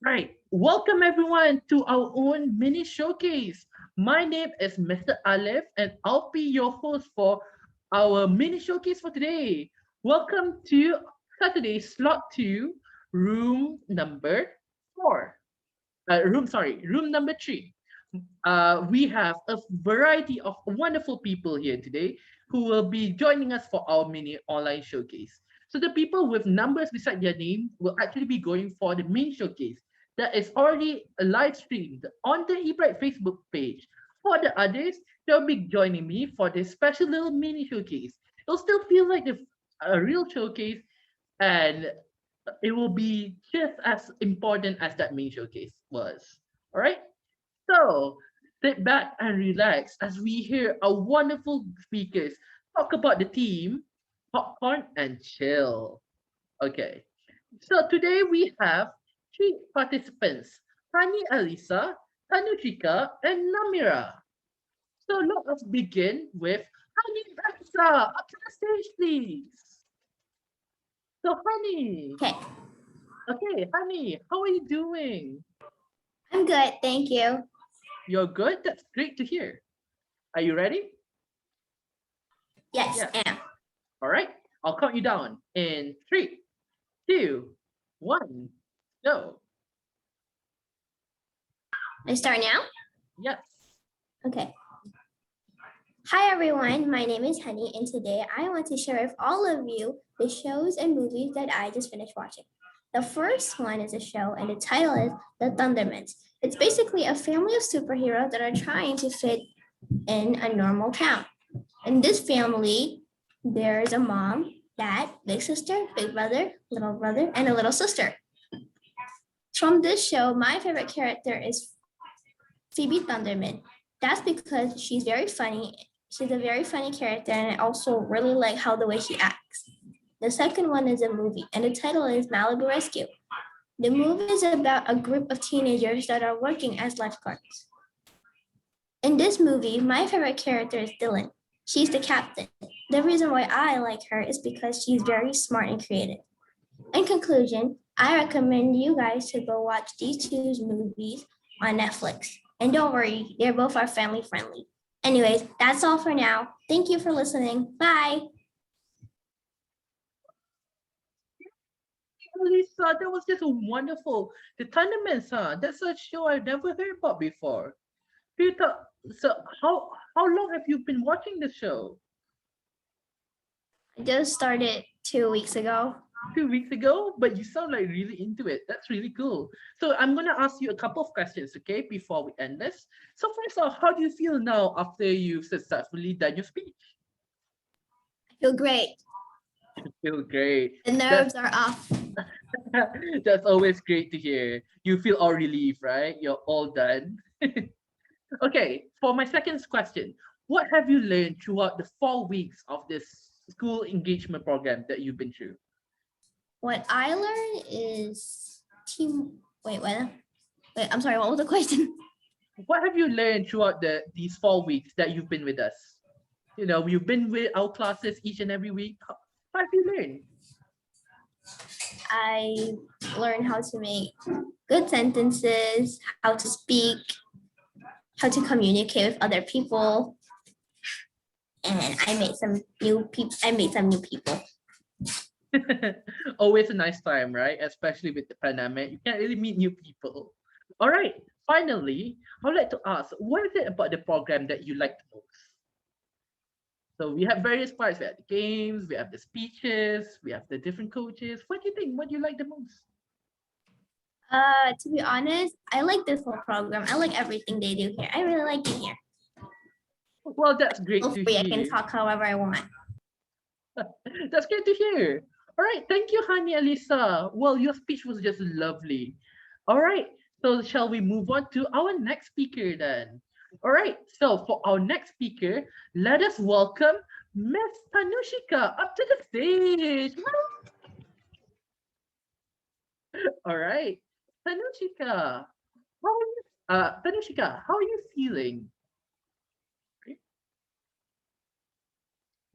Right. Welcome everyone to our own mini showcase. My name is Mr. Aliff and I'll be your host for our mini showcase for today. Welcome to Saturday slot 2, room number 4. Room number 3. We have a variety of wonderful people here today who will be joining us for our mini online showcase. So the people with numbers beside their name will actually be going for the main showcase that is already live streamed on the eBright Facebook page. For the others, they'll be joining me for this special little mini showcase. It'll still feel like a real showcase, and it will be just as important as that main showcase was. All right. So sit back and relax as we hear our wonderful speakers talk about the theme popcorn and chill. Okay. So today we have three participants, Hani Alisa, Tanushika, and Namira. So let us begin with Hani Alisa. Up to the stage, please. So Hani. Okay, Okay, Hani, how are you doing? I'm good, thank you. You're good? That's great to hear. Are you ready? Yes, Yes. I am. All right. I'll count you down in three, two, one, go. I start now? Yes. Okay. Hi everyone, my name is Honey, and today I want to share with all of you the shows and movies that I just finished watching. The first one is a show, and the title is The Thundermans. It's basically a family of superheroes that are trying to fit in a normal town. In this family, there is a mom, dad, big sister, big brother, and a little sister. From this show, my favorite character is Phoebe Thunderman. That's because she's very funny. She's a very funny character, and I also really like how the way she acts. The second one is a movie, and the title is Malibu Rescue. The movie is about a group of teenagers that are working as lifeguards. In this movie, my favorite character is Dylan. She's the captain. The reason why I like her is because she's very smart and creative. In conclusion, I recommend you guys to go watch these two movies on Netflix. And don't worry, they're both are family friendly. Anyways, that's all for now. Thank you for listening. Bye. Lisa, that was just wonderful. The Thundermans, huh? That's a show I've never heard about before. Peter, so how long have you been watching the show? I just started 2 weeks ago. 2 weeks ago, but you sound like really into it. That's really cool. So I'm gonna ask you a couple of questions, okay, before we end this. So first off, how do you feel now after you've successfully done your speech? I feel great. Feel great. The That's nerves are off. that's always great to hear. You feel all relief, right? You're all done. Okay, for my second question, what have you learned throughout the 4 weeks of this school engagement program that you've been through? What I learned is team. Wait, what? Wait, I'm sorry. What was the question? What have you learned throughout these 4 weeks that you've been with us? You know, you've been with our classes each and every week. What have you learned? I learned how to make good sentences, how to speak, how to communicate with other people, and I made some new people. Always a nice time, right? Especially with the pandemic. You can't really meet new people. All right. Finally, I would like to ask, what is it about the program that you like the most? So we have various parts. We have the games, we have the speeches, we have the different coaches. What do you think? What do you like the most? To be honest, I like this whole program. I like everything they do here. I really like it here. Well, that's great to Hopefully, I can hear. talk however I want. That's great to hear. All right, thank you, Hani Alisa. Well, your speech was just lovely. All right, so shall we move on to our next speaker then? All right, so for our next speaker, let us welcome Miss Tanushika up to the stage. All right, Tanushika, Tanushika, how are you feeling?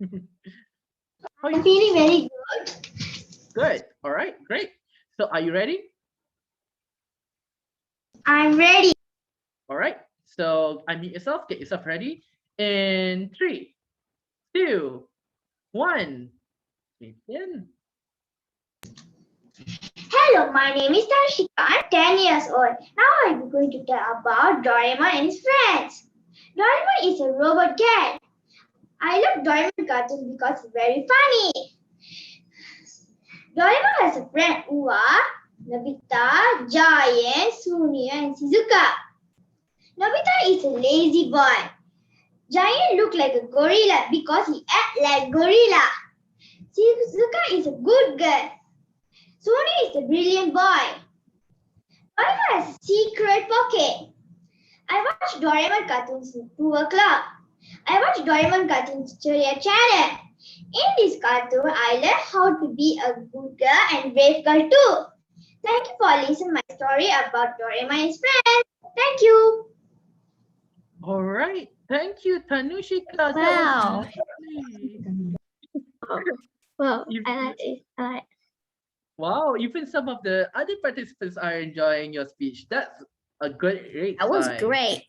How are I'm you? feeling very good. Good. All right, great. So are you ready? I'm ready. All right. So unmute yourself, get yourself ready. In 3, 2, 1. Begin. Hello, my name is Darshika. I'm 10 years old. Now I'm going to tell about Doraemon and his friends. Doraemon is a robot cat. I love Doraemon cartoons because it's very funny. Doraemon has a friend Uwa, Nobita, Giant, Sunio, and Shizuka. Nobita is a lazy boy. Giant looks like a gorilla because he acts like gorilla. Shizuka is a good girl. Sunio is a brilliant boy. Doraemon has a secret pocket. I watch Doraemon cartoons in 2 o'clock. I watch Doraemon cartoons Choria channel. In this cartoon, I learned how to be a good girl and brave girl too. Thank you for listening to my story about Doraemon and his friends. Thank you. All right. Thank you, Tanushika. Wow. That was lovely. Well, You- I like it. Wow, even some of the other participants are enjoying your speech. That's a great That was sign. great.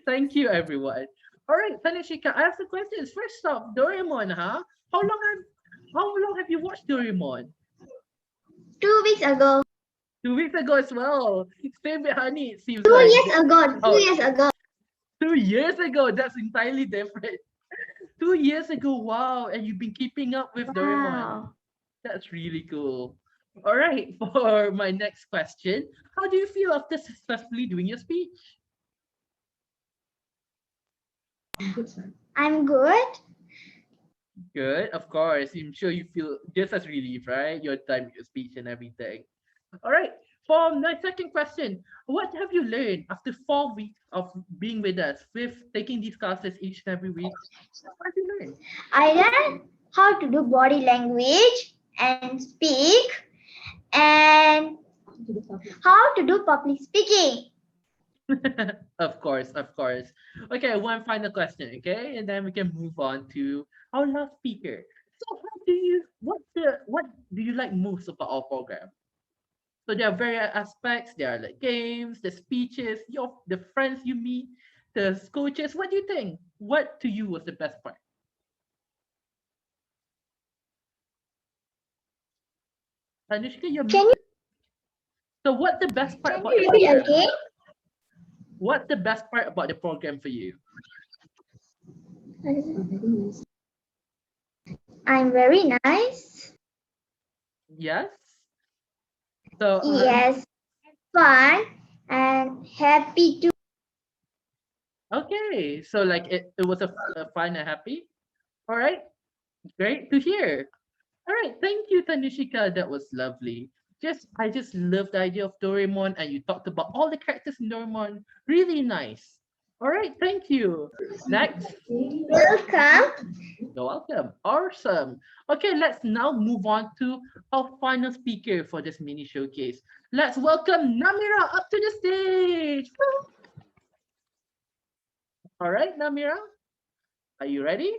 Thank you, everyone. All right, Tanushika, I have the questions. First off, Doraemon, huh? How long have you watched Doraemon? 2 weeks ago. 2 weeks ago as well. Same with Honey, it seems 2 like. years ago. 2 Oh, years ago. 2 years ago. That's entirely different. 2 years ago, wow. And you've been keeping up with Doraemon. Wow. That's really cool. All right, for my next question, how do you feel after successfully doing your speech? I'm good. Good, of course. I'm sure you feel just as relieved, right? Your time, your speech, and everything. All right. For my second question, what have you learned after 4 weeks of being with us, with taking these classes each and every week? What have you learned? I learned how to do body language and speak and how to do public speaking. Of course, of course. Okay, one final question, okay? And then we can move on to our last speaker. So what do you like most about our program? So there are various aspects. There are like games, the speeches, the friends you meet, the coaches. What do you think? What to you was the best part? Anushka, you're Can muted. So what's the best part about the you repeat program? again? What's the best part about the program for you? I'm very nice. Yes. So Yes, fun and happy too. okay. So like it was a fun and happy. All right. Great to hear. All right, thank you, Tanishika. That was lovely. I just love the idea of Doraemon, and you talked about all the characters in Doraemon. Really nice. All right, thank you. Next, Welcome. you're welcome. Awesome. Okay, let's now move on to our final speaker for this mini showcase. Let's welcome Namira up to the stage. Woo! All right, Namira, are you ready?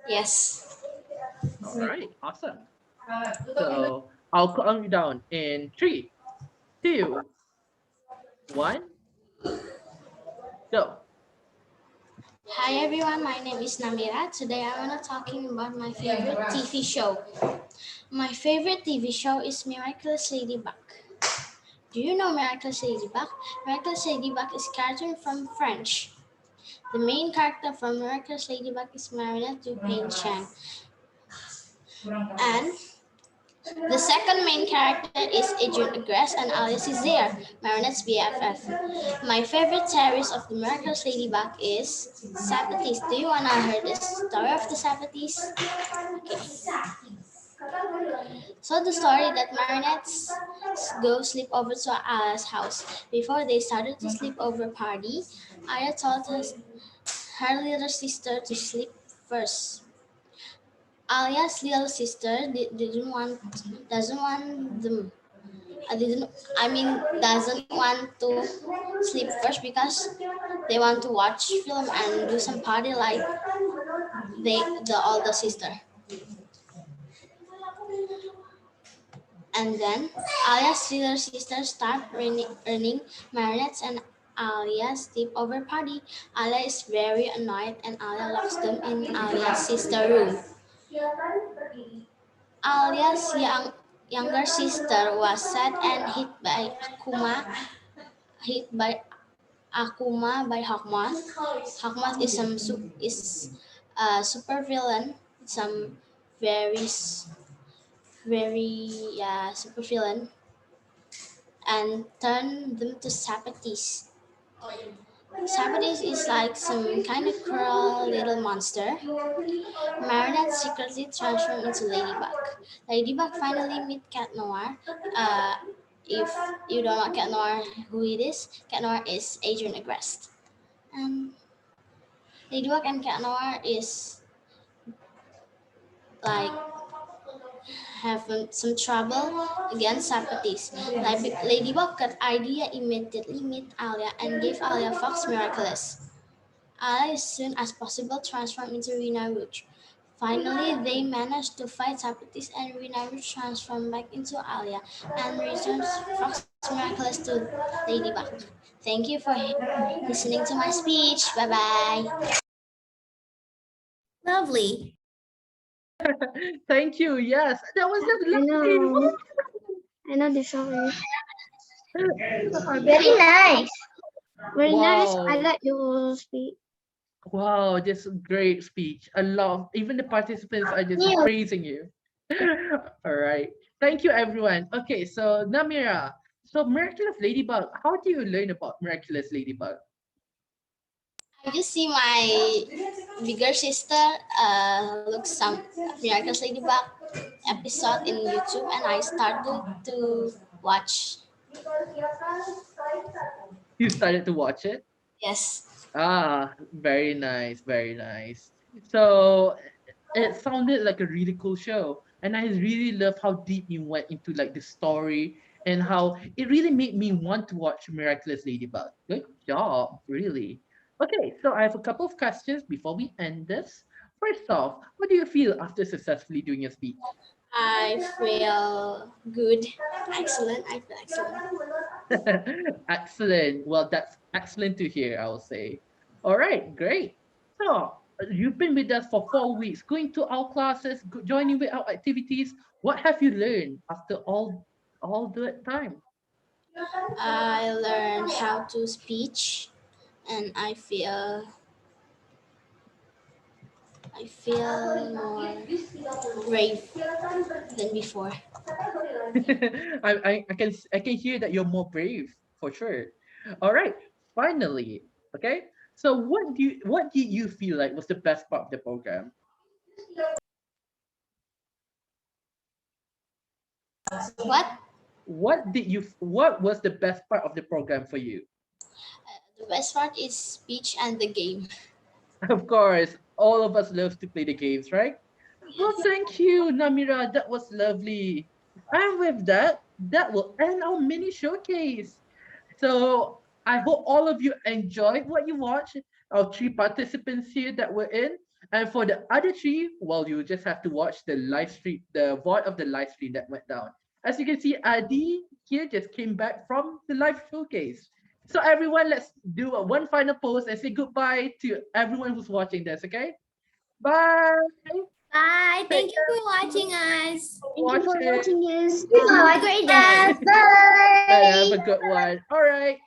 Yes. All right, awesome. So I'll count you down in 3, 2, 1, go. Hi everyone, my name is Namira. Today I want to talking about my favorite TV show. My favorite TV show is Miraculous Ladybug. Do you know Miraculous Ladybug? Miraculous Ladybug is cartoon from French. The main character from Miraculous Ladybug is Marinette Dupin Chan. And the second main character is Adrian Agrest and Alice is there, Marinette's BFF. My favorite series of the Miraculous Ladybug is Sapatis. Do you wanna hear the story of the Sapatis? Okay. So the story that Marinettes go sleep over to Alice's house. Before they started the sleepover party, Aya told her little sister to sleep first. Alia's little sister doesn't want them doesn't want to sleep first because they want to watch film and do some party like the older sister. And then Alia's little sister start earning marionettes and Alia sleep over party. Alia is very annoyed and Alia locks them in Alia's sister room. Alia's younger sister was sad and hit by Akuma by Hawkmoth. Hawkmoth is a super villain. Some very very super villain and turn them to Sapatis. Sapatis is like some kind of cruel little monster. Marinette secretly transformed into Ladybug. Ladybug finally meet Cat Noir. If you don't know Cat Noir, who it is, Cat Noir is Adrian Agrest. And Ladybug and Cat Noir is like having some trouble against Sapatis. Ladybug got idea immediately meet Alia and gave Alia Fox Miraculous. Alia as soon as possible transformed into Rena Rouge. Finally, they managed to fight Sapatis and Rena Rouge transformed back into Alia and returns Fox Miraculous to Ladybug. Thank you for listening to my speech. Bye bye. Lovely. Thank you. Yes, that was just I lovely. know. I know the song. I'm Very so- nice. Very nice. Wow. I like your speech. Wow, just a great speech. I love even the participants are just Yeah. praising you. All right. Thank you, everyone. Okay, so Namira, so Miraculous Ladybug, how do you learn about Miraculous Ladybug? I just see my bigger sister look some Miraculous Ladybug episode in YouTube and I started to watch. You started to watch it? Yes. Ah, very nice, very nice. So it sounded like a really cool show, and I really love how deep you went into like the story and how it really made me want to watch Miraculous Ladybug. Good job, really. Okay, so I have a couple of questions before we end this. First off, what do you feel after successfully doing your speech? I feel good. Excellent. I feel excellent. Excellent. Well, that's excellent to hear, I will say. All right, great. So, you've been with us for 4 weeks, going to our classes, joining with our activities. What have you learned after all that time? I learned how to speech and I feel more brave than before. I can hear that you're more brave for sure. All right, finally. Okay. So what did you feel like was the best part of the program? What? What was the best part of the program for you? The best part is speech and the game. Of course, all of us love to play the games, right? Well, thank you, Namira. That was lovely. And with that, that will end our mini showcase. So I hope all of you enjoyed what you watched. Our three participants here that were in. And for the other three, well, you just have to watch the live stream, the void of the live stream that went down. As you can see, Adi here just came back from the live showcase. So everyone, let's do one final pose and say goodbye to everyone who's watching this, okay? Bye. Bye. Thank you for watching us. Thank you for Watch it. watching us. Have a great day. Bye. Have a good one. All right.